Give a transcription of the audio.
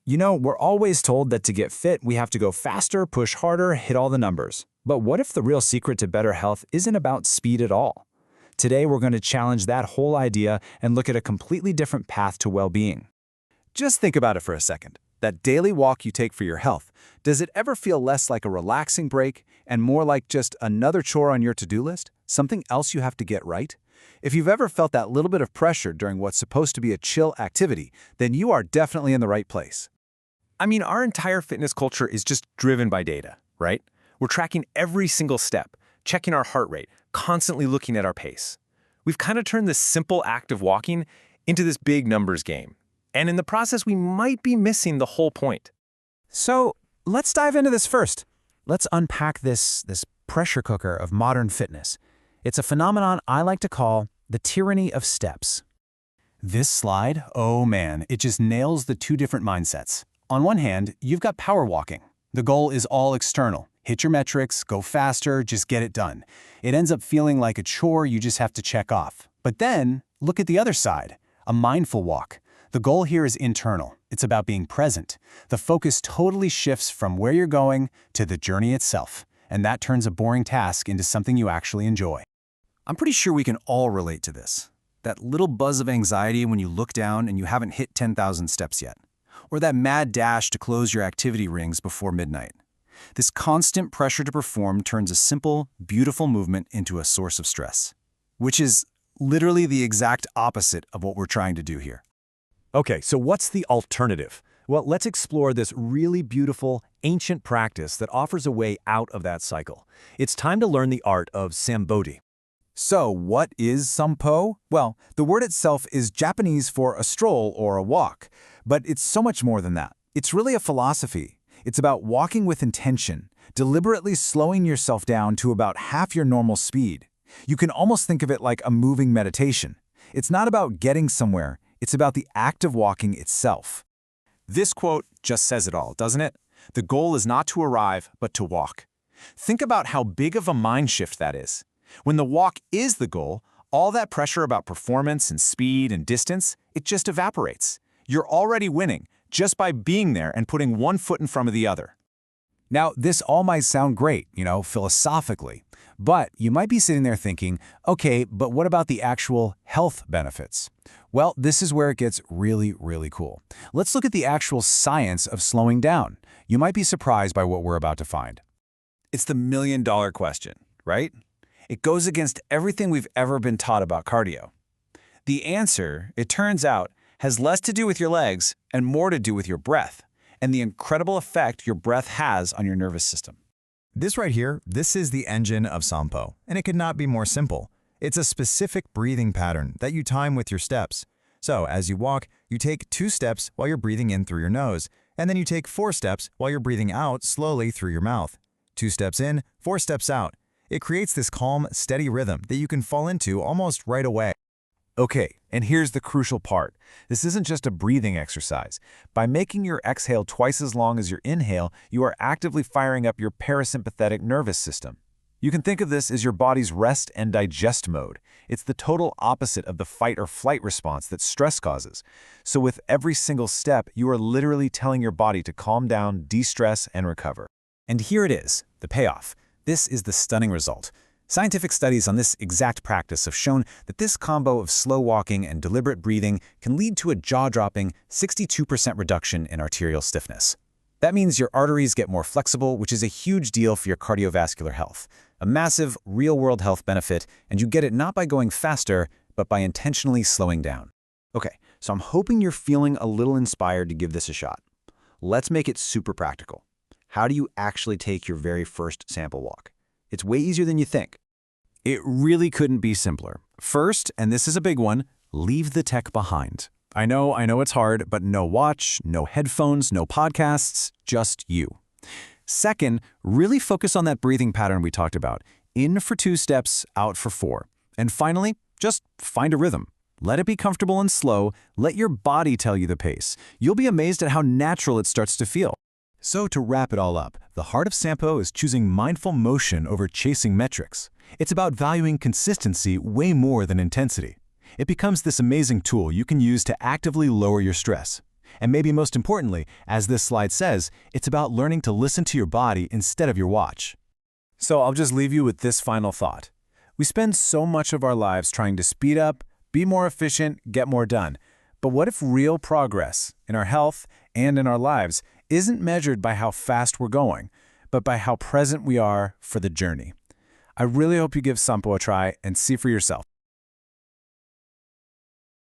You know, we're always told that to get fit, we have to go faster, push harder, hit all the numbers. But what if the real secret to better health isn't about speed at all? Today, we're going to challenge that whole idea and look at a completely different path to well-being. Just think about it for a second. That daily walk you take for your health, does it ever feel less like a relaxing break and more like just another chore on your to-do list? Something else you have to get right? If you've ever felt that little bit of pressure during what's supposed to be a chill activity, then you are definitely in the right place. I mean, our entire fitness culture is just driven by data, right? We're tracking every single step, checking our heart rate, constantly looking at our pace. We've kind of turned this simple act of walking into this big numbers game. And in the process, we might be missing the whole point. So let's dive into this first. Let's unpack this pressure cooker of modern fitness. It's a phenomenon I like to call the tyranny of steps. This slide, oh man, it just nails the two different mindsets. On one hand, you've got power walking. The goal is all external. Hit your metrics, go faster, just get it done. It ends up feeling like a chore you just have to check off. But then, look at the other side, a mindful walk. The goal here is internal. It's about being present. The focus totally shifts from where you're going to the journey itself, and that turns a boring task into something you actually enjoy. I'm pretty sure we can all relate to this. That little buzz of anxiety when you look down and you haven't hit 10,000 steps yet. Or that mad dash to close your activity rings before midnight. This constant pressure to perform turns a simple, beautiful movement into a source of stress, which is literally the exact opposite of what we're trying to do here. Okay, so what's the alternative? Well, let's explore this really beautiful, ancient practice that offers a way out of that cycle. It's time to learn the art of Sampo. So, what is Sampo? Well, the word itself is Japanese for a stroll or a walk, but it's so much more than that. It's really a philosophy. It's about walking with intention, deliberately slowing yourself down to about half your normal speed. You can almost think of it like a moving meditation. It's not about getting somewhere, it's about the act of walking itself. This quote just says it all, doesn't it? The goal is not to arrive, but to walk. Think about how big of a mind shift that is. When the walk is the goal, all that pressure about performance and speed and distance, it just evaporates. You're already winning just by being there and putting one foot in front of the other. Now, this all might sound great, philosophically, but you might be sitting there thinking, okay, but what about the actual health benefits? Well, this is where it gets really, really cool. Let's look at the actual science of slowing down. You might be surprised by what we're about to find. It's the million-dollar question, right? It goes against everything we've ever been taught about cardio. The answer, it turns out, has less to do with your legs and more to do with your breath and the incredible effect your breath has on your nervous system. This right here, this is the engine of Sampo, and it could not be more simple. It's a specific breathing pattern that you time with your steps. So as you walk, you take 2 steps while you're breathing in through your nose, and then you take 4 steps while you're breathing out slowly through your mouth. 2 steps in, 4 steps out. It creates this calm, steady rhythm that you can fall into almost right away. Okay, and here's the crucial part. This isn't just a breathing exercise. By making your exhale twice as long as your inhale, you are actively firing up your parasympathetic nervous system. You can think of this as your body's rest and digest mode. It's the total opposite of the fight or flight response that stress causes. So with every single step, you are literally telling your body to calm down, de-stress, and recover. And here it is, the payoff. This is the stunning result. Scientific studies on this exact practice have shown that this combo of slow walking and deliberate breathing can lead to a jaw-dropping 62% reduction in arterial stiffness. That means your arteries get more flexible, which is a huge deal for your cardiovascular health. A massive, real-world health benefit, and you get it not by going faster, but by intentionally slowing down. Okay, so I'm hoping you're feeling a little inspired to give this a shot. Let's make it super practical. How do you actually take your very first Sampo walk? It's way easier than you think. It really couldn't be simpler. First, and this is a big one, leave the tech behind. I know it's hard, but no watch, no headphones, no podcasts, just you. Second, really focus on that breathing pattern we talked about. In for 2 steps, out for 4. And finally, just find a rhythm. Let it be comfortable and slow. Let your body tell you the pace. You'll be amazed at how natural it starts to feel. So to wrap it all up, the heart of Sampo is choosing mindful motion over chasing metrics. It's about valuing consistency way more than intensity. It becomes this amazing tool you can use to actively lower your stress. And maybe most importantly, as this slide says, it's about learning to listen to your body instead of your watch. So I'll just leave you with this final thought. We spend so much of our lives trying to speed up, be more efficient, get more done. But what if real progress in our health and in our lives isn't measured by how fast we're going, but by how present we are for the journey? I really hope you give Sampo a try and see for yourself.